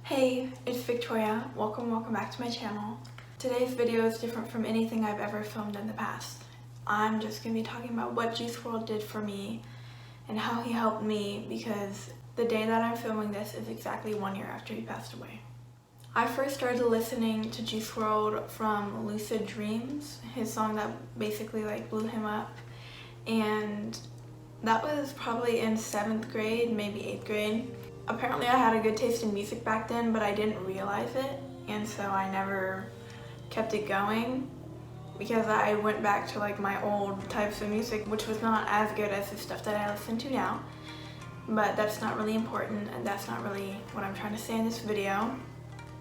Hey, it's Victoria. Welcome back to my channel. Today's video is different from anything I've ever filmed in the past. I'm just going to be talking about what Juice WRLD did for me and how he helped me, because the day that I'm filming this is exactly 1 year after he passed away. I first started listening to Juice WRLD from Lucid Dreams, his song that basically blew him up, and that was probably in 7th grade, maybe 8th grade. Apparently I had a good taste in music back then, but I didn't realize it, and so I never kept it going because I went back to my old types of music, which was not as good as the stuff that I listen to now. But that's not really important, and that's not really what I'm trying to say in this video.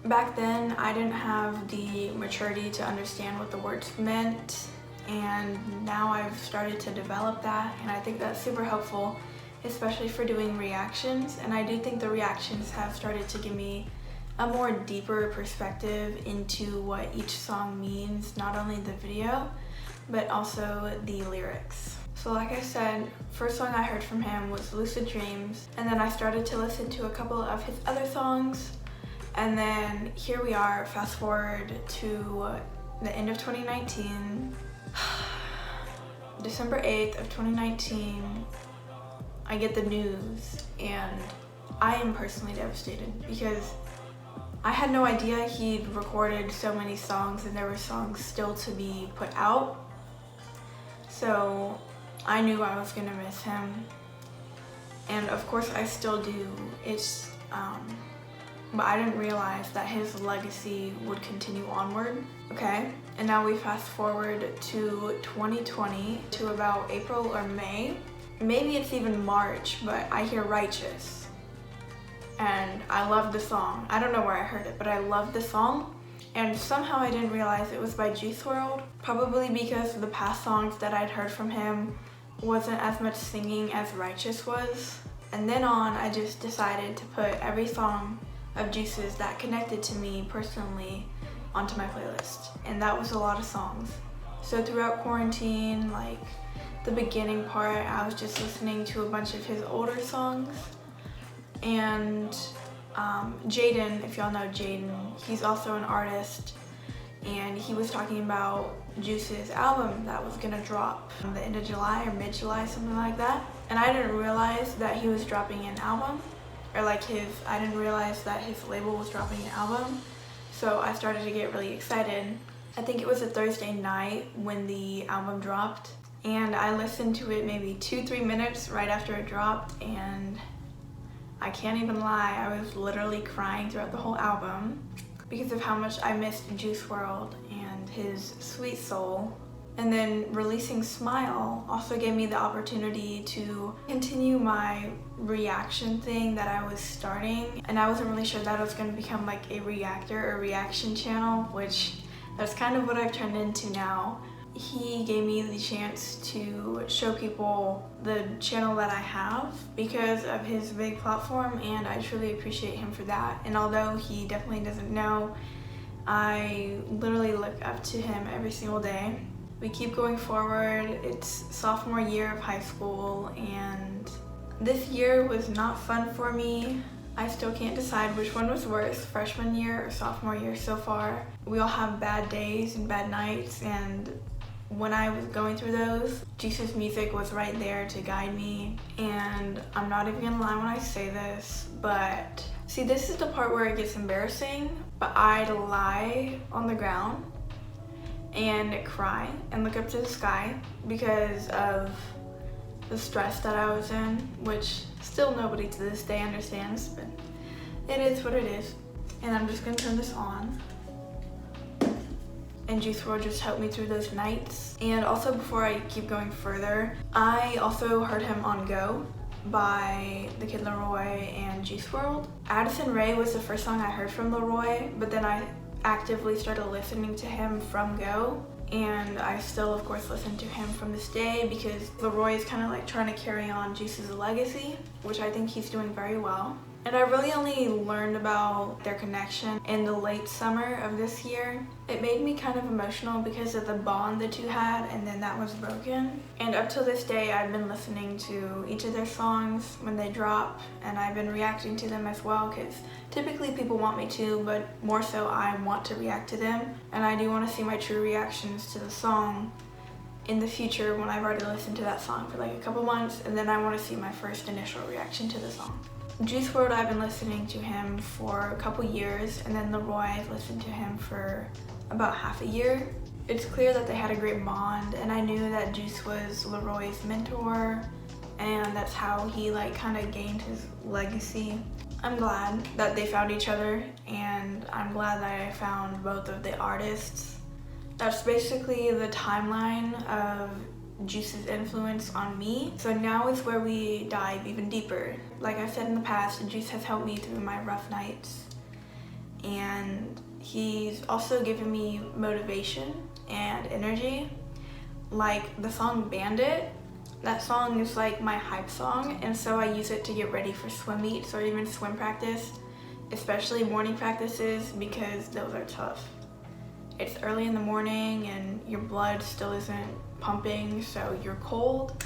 Back then I didn't have the maturity to understand what the words meant, and now I've started to develop that, and I think that's super helpful, especially for doing reactions. And I do think the reactions have started to give me a more deeper perspective into what each song means, not only the video but also the lyrics. So like I said, first song I heard from him was Lucid Dreams, and then I started to listen to a couple of his other songs, and then here we are, fast forward to the end of 2019. December 8th of 2019, I get the news, and I am personally devastated because I had no idea he'd recorded so many songs and there were songs still to be put out. So I knew I was gonna miss him, and of course I still do. But I didn't realize that his legacy would continue onward. Okay, and now we fast forward to 2020, to about April or May. Maybe it's even March, but I hear Righteous, and I love the song. I don't know where I heard it, but I love the song, and somehow I didn't realize it was by Juice WRLD, probably because the past songs that I'd heard from him wasn't as much singing as Righteous was. And then on, I just decided to put every song of Juice's that connected to me personally onto my playlist, and that was a lot of songs. So throughout quarantine, the beginning part, I was just listening to a bunch of his older songs. And Jaden, if y'all know Jaden, he's also an artist, and he was talking about Juice's album that was gonna drop at the end of July or mid-July, something like that. And I didn't realize that he was dropping an album, or I didn't realize that his label was dropping an album. So I started to get really excited. I think it was a Thursday night when the album dropped, and I listened to it maybe 2-3 minutes right after it dropped, and I can't even lie, I was literally crying throughout the whole album because of how much I missed Juice WRLD and his sweet soul. And then releasing Smile also gave me the opportunity to continue my reaction thing that I was starting, and I wasn't really sure that it was going to become a reactor or reaction channel, which that's kind of what I've turned into now. He gave me the chance to show people the channel that I have because of his big platform, and I truly appreciate him for that. And although he definitely doesn't know, I literally look up to him every single day. We keep going forward. It's sophomore year of high school, and this year was not fun for me. I still can't decide which one was worse, freshman year or sophomore year so far. We all have bad days and bad nights, and when I was going through those, Juice's music was right there to guide me. And I'm not even gonna lie when I say this, but see, this is the part where it gets embarrassing, but I'd lie on the ground and cry and look up to the sky because of the stress that I was in, which still nobody to this day understands, but it is what it is. And I'm just gonna turn this on, and Juice WRLD just helped me through those nights. And also, before I keep going further, I also heard him on Go by The Kid Laroi and Juice WRLD. Addison Rae was the first song I heard from Laroi, but then I actively started listening to him from Go, and I still of course listen to him from this day because Laroi is kind of trying to carry on Juice's legacy, which I think he's doing very well. And I really only learned about their connection in the late summer of this year. It made me kind of emotional because of the bond the two had, and then that was broken. And up till this day, I've been listening to each of their songs when they drop, and I've been reacting to them as well, because typically people want me to, but more so I want to react to them. And I do want to see my true reactions to the song in the future when I've already listened to that song for like a couple months, and then I want to see my first initial reaction to the song. Juice WRLD, I've been listening to him for a couple years, and then Leroy, I've listened to him for about half a year. It's clear that they had a great bond, and I knew that Juice was Leroy's mentor, and that's how he like kind of gained his legacy. I'm glad that they found each other, and I'm glad that I found both of the artists. That's basically the timeline of Juice's influence on me. So now is where we dive even deeper. Like I've said in the past, Juice has helped me through my rough nights, and he's also given me motivation and energy. Like the song Bandit, that song is like my hype song, and so I use it to get ready for swim meets or even swim practice, especially morning practices, because those are tough. It's early in the morning and your blood still isn't pumping, so you're cold,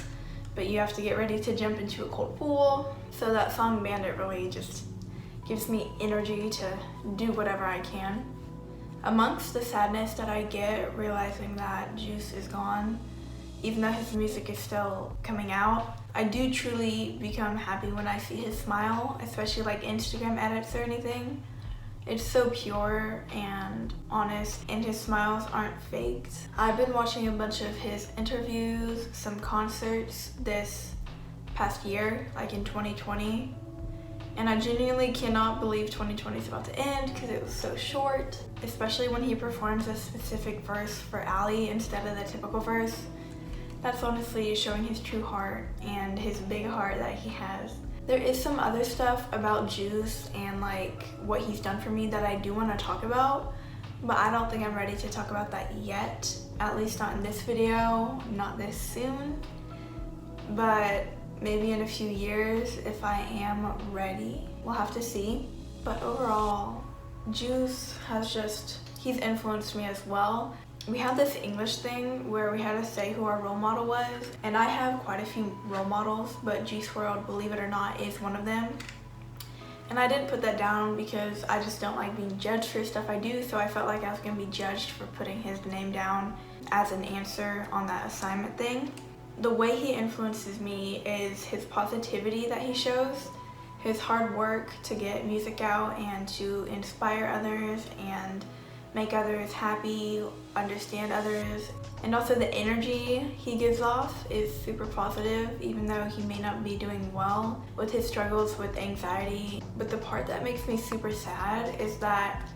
but you have to get ready to jump into a cold pool. So that song Bandit really just gives me energy to do whatever I can. Amongst the sadness that I get realizing that Juice is gone, even though his music is still coming out, I do truly become happy when I see his smile, especially like Instagram edits or anything. It's so pure and honest, and his smiles aren't faked. I've been watching a bunch of his interviews, some concerts this past year, like in 2020, and I genuinely cannot believe 2020 is about to end because it was so short, especially when he performs a specific verse for Ali instead of the typical verse. That's honestly showing his true heart and his big heart that he has. There is some other stuff about Juice and like what he's done for me that I do want to talk about, but I don't think I'm ready to talk about that yet, at least not in this video, not this soon, but maybe in a few years if I am ready. We'll have to see. But overall, Juice has he's influenced me as well. We had this English thing where we had to say who our role model was, and I have quite a few role models, but Juice WRLD, believe it or not, is one of them. And I didn't put that down because I just don't like being judged for stuff I do, so I felt like I was going to be judged for putting his name down as an answer on that assignment thing. The way he influences me is his positivity that he shows, his hard work to get music out and to inspire others and make others happy, understand others, and also the energy he gives off is super positive, even though he may not be doing well with his struggles with anxiety. But the part that makes me super sad is that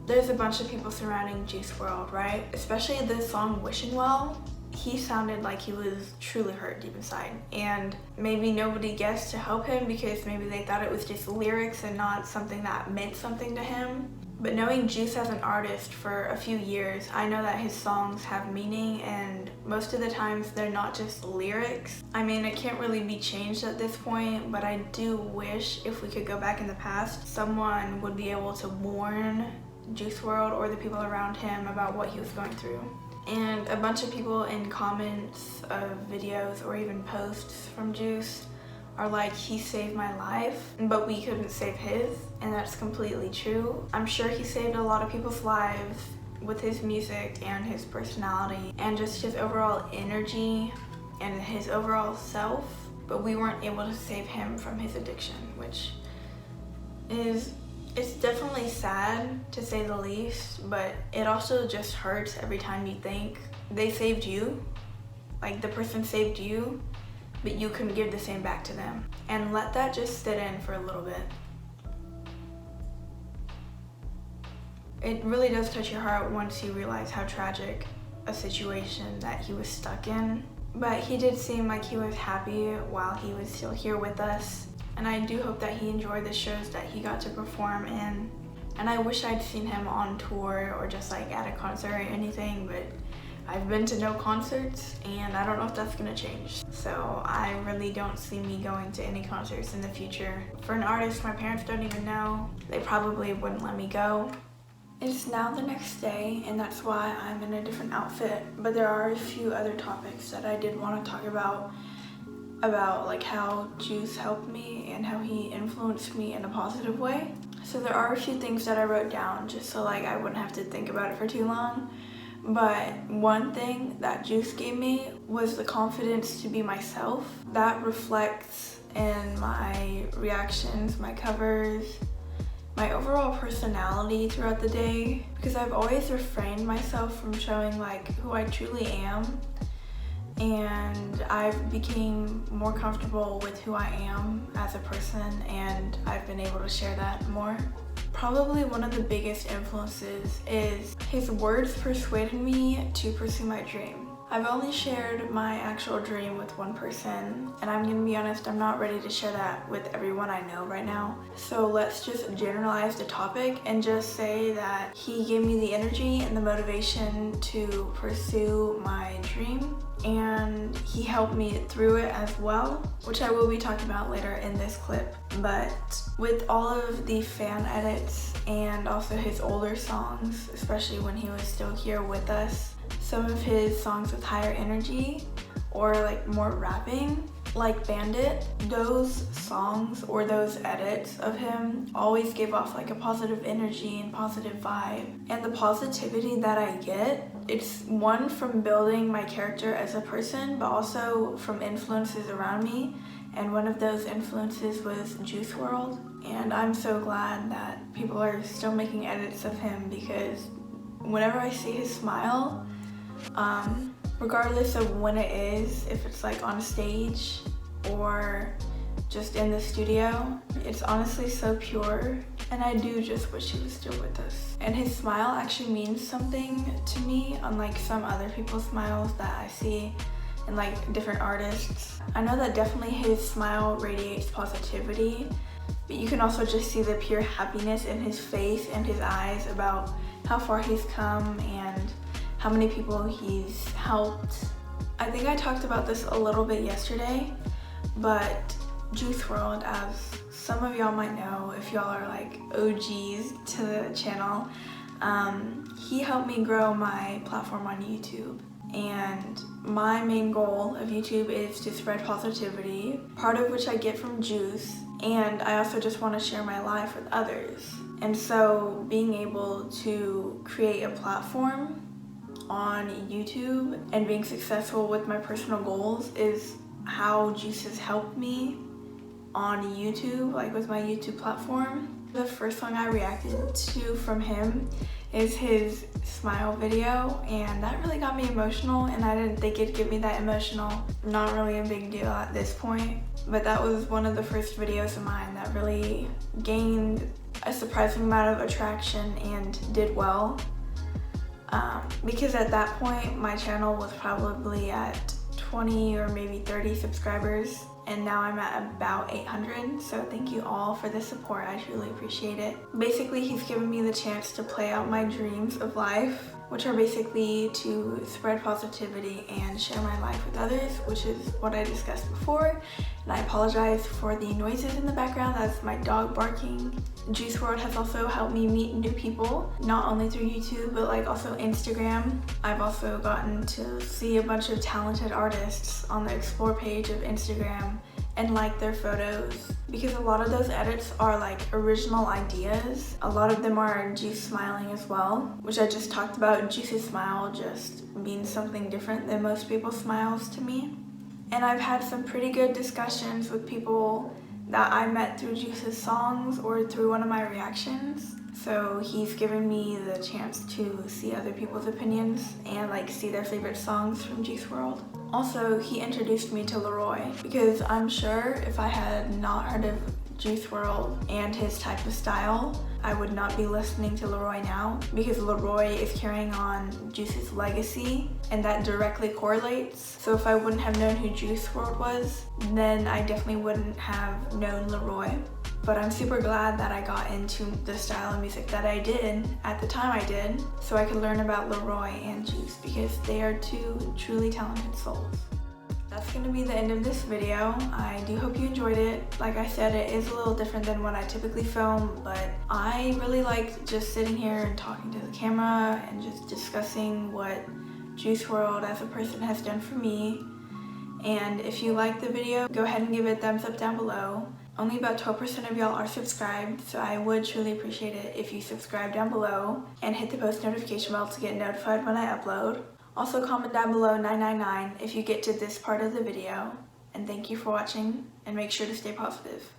there's a bunch of people surrounding Juice WRLD, right? Especially the song Wishing Well. He sounded like he was truly hurt deep inside, and maybe nobody guessed to help him because maybe they thought it was just lyrics and not something that meant something to him. But knowing Juice as an artist for a few years, I know that his songs have meaning, and most of the times they're not just lyrics. I mean, it can't really be changed at this point, but I do wish if we could go back in the past, someone would be able to warn Juice WRLD or the people around him about what he was going through. And a bunch of people in comments of videos or even posts from Juice are like, he saved my life, but we couldn't save his, and that's completely true. I'm sure he saved a lot of people's lives with his music and his personality and just his overall energy and his overall self, but we weren't able to save him from his addiction, which it's definitely sad to say the least, but it also just hurts every time you think they saved you, like the person saved you, but you couldn't give the same back to them. And let that just sit in for a little bit. It really does touch your heart once you realize how tragic a situation that he was stuck in. But he did seem like he was happy while he was still here with us. And I do hope that he enjoyed the shows that he got to perform in. And I wish I'd seen him on tour or just like at a concert or anything, but I've been to no concerts, and I don't know if that's gonna change. So I really don't see me going to any concerts in the future. For an artist my parents don't even know, they probably wouldn't let me go. It's now the next day, and that's why I'm in a different outfit, but there are a few other topics that I did want to talk about like how Juice helped me and how he influenced me in a positive way. So there are a few things that I wrote down just so like I wouldn't have to think about it for too long. But one thing that Juice gave me was the confidence to be myself. That reflects in my reactions, my covers, my overall personality throughout the day, because I've always refrained myself from showing like who I truly am, and I've became more comfortable with who I am as a person, and I've been able to share that more. Probably one of the biggest influences is his words persuaded me to pursue my dream. I've only shared my actual dream with one person, and I'm gonna be honest, I'm not ready to share that with everyone I know right now. So let's just generalize the topic and just say that he gave me the energy and the motivation to pursue my dream, and he helped me through it as well, which I will be talking about later in this clip. But with all of the fan edits and also his older songs, especially when he was still here with us, some of his songs with higher energy or like more rapping, like Bandit, those songs or those edits of him always gave off like a positive energy and positive vibe. And the positivity that I get, it's one from building my character as a person, but also from influences around me. And one of those influences was Juice WRLD. And I'm so glad that people are still making edits of him, because whenever I see his smile, regardless of when it is, if it's like on stage or just in the studio, it's honestly so pure, and I do just wish he was still with us. And his smile actually means something to me, unlike some other people's smiles that I see in like different artists. I know that definitely his smile radiates positivity, but you can also just see the pure happiness in his face and his eyes about how far he's come and how many people he's helped. I think I talked about this a little bit yesterday, but Juice WRLD, as some of y'all might know if y'all are like OGs to the channel, he helped me grow my platform on YouTube. And my main goal of YouTube is to spread positivity, part of which I get from Juice, and I also just want to share my life with others. And so being able to create a platform on YouTube and being successful with my personal goals is how Juice has helped me on YouTube, like with my YouTube platform. The first song I reacted to from him is his Smile video, and that really got me emotional, and I didn't think it'd get me that emotional. Not really a big deal at this point, but that was one of the first videos of mine that really gained a surprising amount of attraction and did well. Because at that point my channel was probably at 20 or maybe 30 subscribers, and now I'm at about 800, so thank you all for the support. I truly appreciate it. Basically, he's given me the chance to play out my dreams of life, which are basically to spread positivity and share my life with others, which is what I discussed before. And I apologize for the noises in the background. That's my dog barking. Juice WRLD has also helped me meet new people, not only through YouTube, but like also Instagram. I've also gotten to see a bunch of talented artists on the Explore page of Instagram and like their photos, because a lot of those edits are like original ideas. A lot of them are Juice smiling as well, which I just talked about. Juice's smile just means something different than most people's smiles to me. And I've had some pretty good discussions with people that I met through Juice's songs or through one of my reactions. So he's given me the chance to see other people's opinions and like see their favorite songs from Juice WRLD. Also, he introduced me to Leroy, because I'm sure if I had not heard of Juice WRLD and his type of style, I would not be listening to Leroy now, because Leroy is carrying on Juice's legacy, and that directly correlates. So if I wouldn't have known who Juice WRLD was, then I definitely wouldn't have known Leroy. but I'm super glad that I got into the style of music that I did at the time I did, so I could learn about Leroy and Juice because they are two truly talented souls. That's going to be the end of this video. I do hope you enjoyed it. Like I said, it is a little different than what I typically film, but I really liked just sitting here and talking to the camera and just discussing what Juice WRLD as a person has done for me. And if you liked the video, go ahead and give it a thumbs up down below. Only about 12% of y'all are subscribed, so I would truly appreciate it if you subscribe down below and hit the post notification bell to get notified when I upload. Also comment down below 999 if you get to this part of the video. And thank you for watching, and make sure to stay positive.